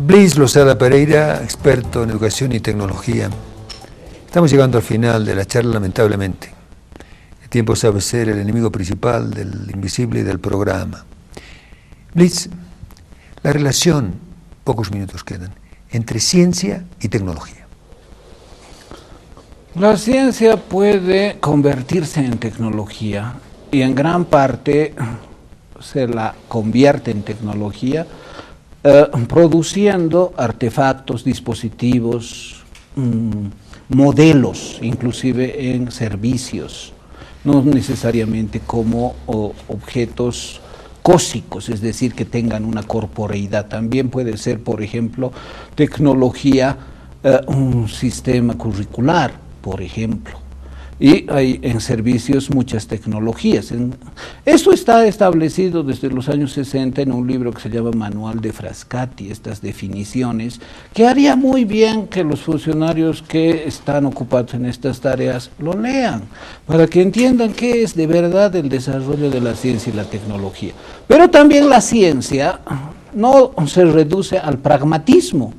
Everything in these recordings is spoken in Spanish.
Blitz Lozada Pereira, experto en educación y tecnología. Estamos llegando al final de la charla, lamentablemente. El tiempo sabe ser el enemigo principal del invisible y del programa. Blitz, la relación, pocos minutos quedan, entre ciencia y tecnología. La ciencia puede convertirse en tecnología y en gran parte se la convierte en tecnología produciendo artefactos, dispositivos, modelos, inclusive en servicios, no necesariamente como objetos cósicos, es decir, que tengan una corporeidad. También puede ser, por ejemplo, tecnología, un sistema curricular, por ejemplo. Y hay en servicios muchas tecnologías. Esto está establecido desde los años 60 en un libro que se llama Manual de Frascati, estas definiciones, que haría muy bien que los funcionarios que están ocupados en estas tareas lo lean, para que entiendan qué es de verdad el desarrollo de la ciencia y la tecnología. Pero también la ciencia no se reduce al pragmatismo.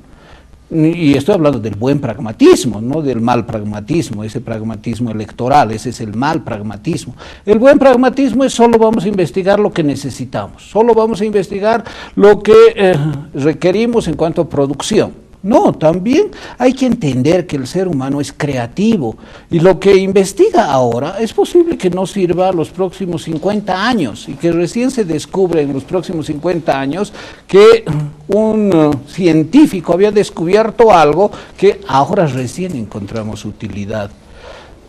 Y estoy hablando del buen pragmatismo, no del mal pragmatismo, ese pragmatismo electoral, ese es el mal pragmatismo. El buen pragmatismo es solo vamos a investigar lo que necesitamos, solo vamos a investigar lo que requerimos en cuanto a producción. No, también hay que entender que el ser humano es creativo y lo que investiga ahora es posible que no sirva los próximos 50 años y que recién se descubre en los próximos 50 años que un científico había descubierto algo que ahora recién encontramos utilidad.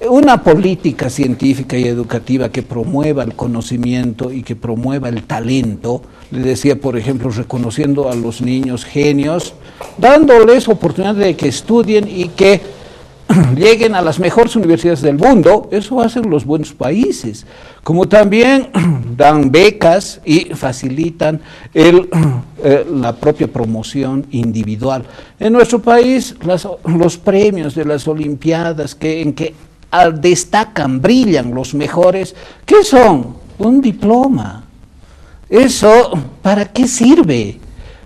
Una política científica y educativa que promueva el conocimiento y que promueva el talento, le decía, por ejemplo, reconociendo a los niños genios, dándoles oportunidad de que estudien y que lleguen a las mejores universidades del mundo, eso hacen los buenos países, como también dan becas y facilitan la propia promoción individual. En nuestro país, los premios de las Olimpiadas en que destacan, brillan los mejores, ¿qué son? Un diploma. Eso, ¿para qué sirve?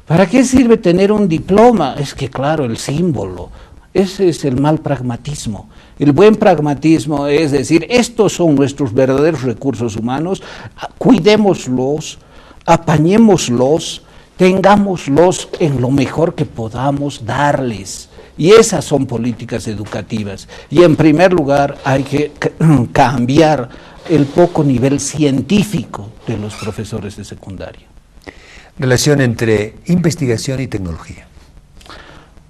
¿Para qué sirve tener un diploma? Es que claro, el símbolo, ese es el mal pragmatismo. El buen pragmatismo es decir, estos son nuestros verdaderos recursos humanos, cuidémoslos, apañémoslos, tengámoslos en lo mejor que podamos darles. Y esas son políticas educativas. Y en primer lugar hay que cambiar el poco nivel científico de los profesores de secundaria. Relación entre investigación y tecnología.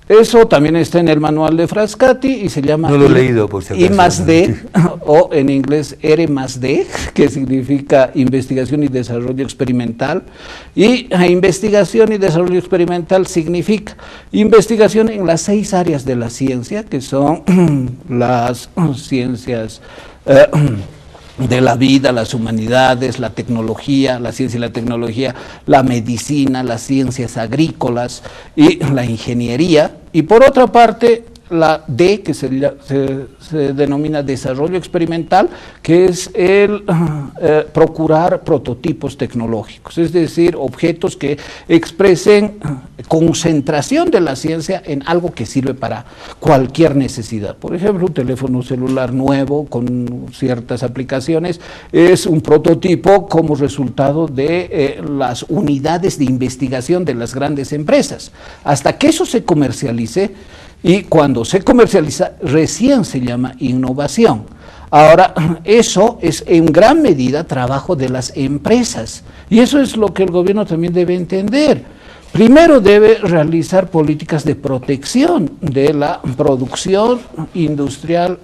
Eso también está en el manual de Frascati y se llama no lo he leído, por si acaso. I+D, o en inglés R+D, que significa investigación y desarrollo experimental. Y investigación y desarrollo experimental significa investigación en las 6 áreas de la ciencia, que son las ciencias de la vida, las humanidades, la tecnología, la ciencia y la tecnología, la medicina, las ciencias agrícolas y la ingeniería. Y por otra parte, la D, que se denomina desarrollo experimental, que es el procurar prototipos tecnológicos, es decir, objetos que expresen concentración de la ciencia en algo que sirve para cualquier necesidad. Por ejemplo, un teléfono celular nuevo con ciertas aplicaciones es un prototipo como resultado de las unidades de investigación de las grandes empresas. Hasta que eso se comercialice, y cuando se comercializa, recién se llama innovación. Ahora, eso es en gran medida trabajo de las empresas. Y eso es lo que el gobierno también debe entender. Primero debe realizar políticas de protección de la producción industrial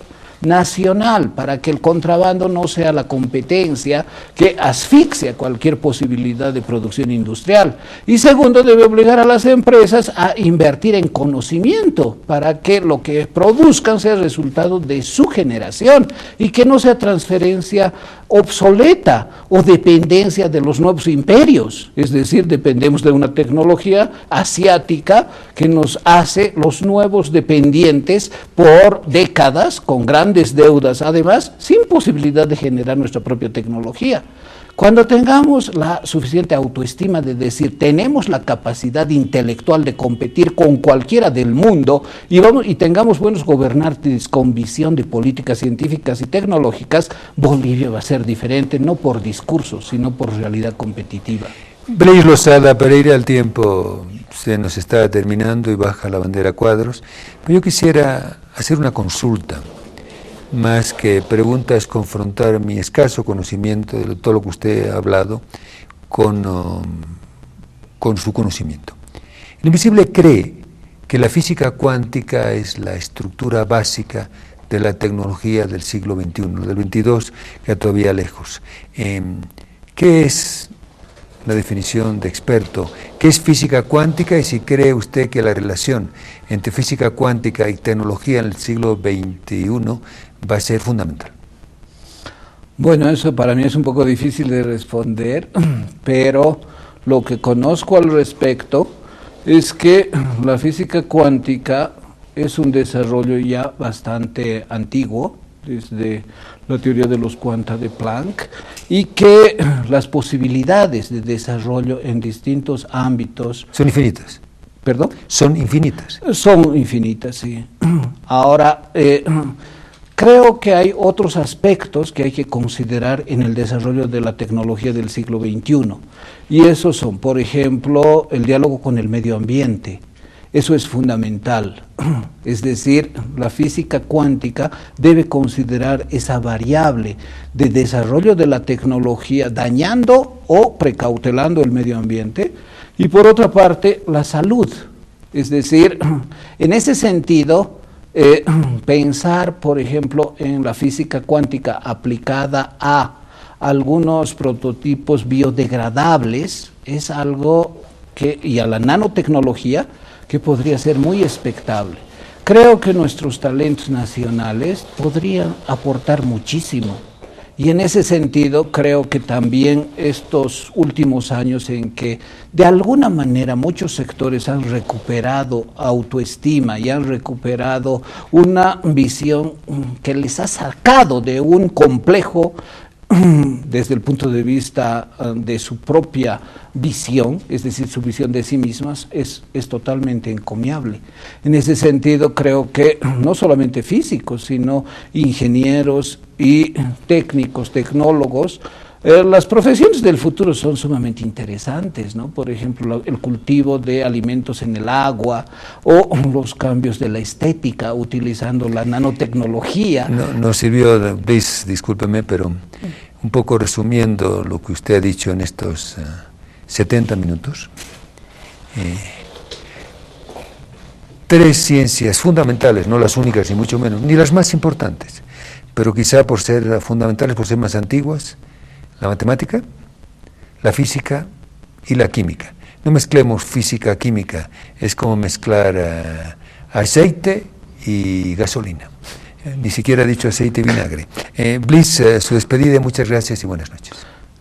nacional, para que el contrabando no sea la competencia que asfixia cualquier posibilidad de producción industrial. Y segundo, debe obligar a las empresas a invertir en conocimiento para que lo que produzcan sea resultado de su generación y que no sea transferencia obsoleta o dependencia de los nuevos imperios. Es decir, dependemos de una tecnología asiática que nos hace los nuevos dependientes por décadas con grandes deudas, además sin posibilidad de generar nuestra propia tecnología. Cuando tengamos la suficiente autoestima de decir, tenemos la capacidad intelectual de competir con cualquiera del mundo y tengamos buenos gobernantes con visión de políticas científicas y tecnológicas, Bolivia va a ser diferente, no por discursos, sino por realidad competitiva. Blaise Losada Pereira, el tiempo se nos está terminando y baja la bandera a cuadros, pero yo quisiera hacer una consulta. Más que pregunta es confrontar mi escaso conocimiento de todo lo que usted ha hablado con su conocimiento. El Invisible cree que la física cuántica es la estructura básica de la tecnología del siglo XXI, del XXII, que todavía lejos. ¿Qué es la definición de experto? ¿Qué es física cuántica y si cree usted que la relación entre física cuántica y tecnología en el siglo XXI va a ser fundamental? Bueno, eso para mí es un poco difícil de responder, pero lo que conozco al respecto es que la física cuántica es un desarrollo ya bastante antiguo, desde la teoría de los cuanta de Planck, y que las posibilidades de desarrollo en distintos ámbitos... Son infinitas. ¿Perdón? Son infinitas. Son infinitas, sí. Ahora, creo que hay otros aspectos que hay que considerar en el desarrollo de la tecnología del siglo XXI, y esos son, por ejemplo, el diálogo con el medio ambiente. Eso es fundamental, es decir, la física cuántica debe considerar esa variable de desarrollo de la tecnología dañando o precautelando el medio ambiente, y por otra parte la salud, es decir, en ese sentido, pensar por ejemplo en la física cuántica aplicada a algunos prototipos biodegradables es algo que, y a la nanotecnología, que podría ser muy expectable. Creo que nuestros talentos nacionales podrían aportar muchísimo. Y en ese sentido creo que también estos últimos años en que de alguna manera muchos sectores han recuperado autoestima y han recuperado una visión que les ha sacado de un complejo desde el punto de vista de su propia visión, es decir, su visión de sí mismas, es totalmente encomiable. En ese sentido, creo que no solamente físicos, sino ingenieros y técnicos, tecnólogos, las profesiones del futuro son sumamente interesantes, ¿no? Por ejemplo, el cultivo de alimentos en el agua o los cambios de la estética utilizando la nanotecnología. No sirvió, Luis, discúlpeme, pero un poco resumiendo lo que usted ha dicho en estos 70 minutos. Tres ciencias fundamentales, no las únicas ni mucho menos, ni las más importantes, pero quizá por ser fundamentales, por ser más antiguas: la matemática, la física y la química. No mezclemos física, química, es como mezclar aceite y gasolina. Ni siquiera ha dicho aceite y vinagre. Bliss, su despedida, muchas gracias y buenas noches.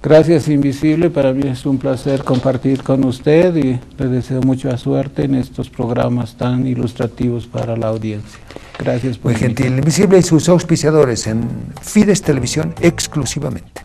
Gracias, Invisible, para mí es un placer compartir con usted y le deseo mucha suerte en estos programas tan ilustrativos para la audiencia. Gracias por Muy gentil. Invisible y sus auspiciadores en Fides Televisión exclusivamente.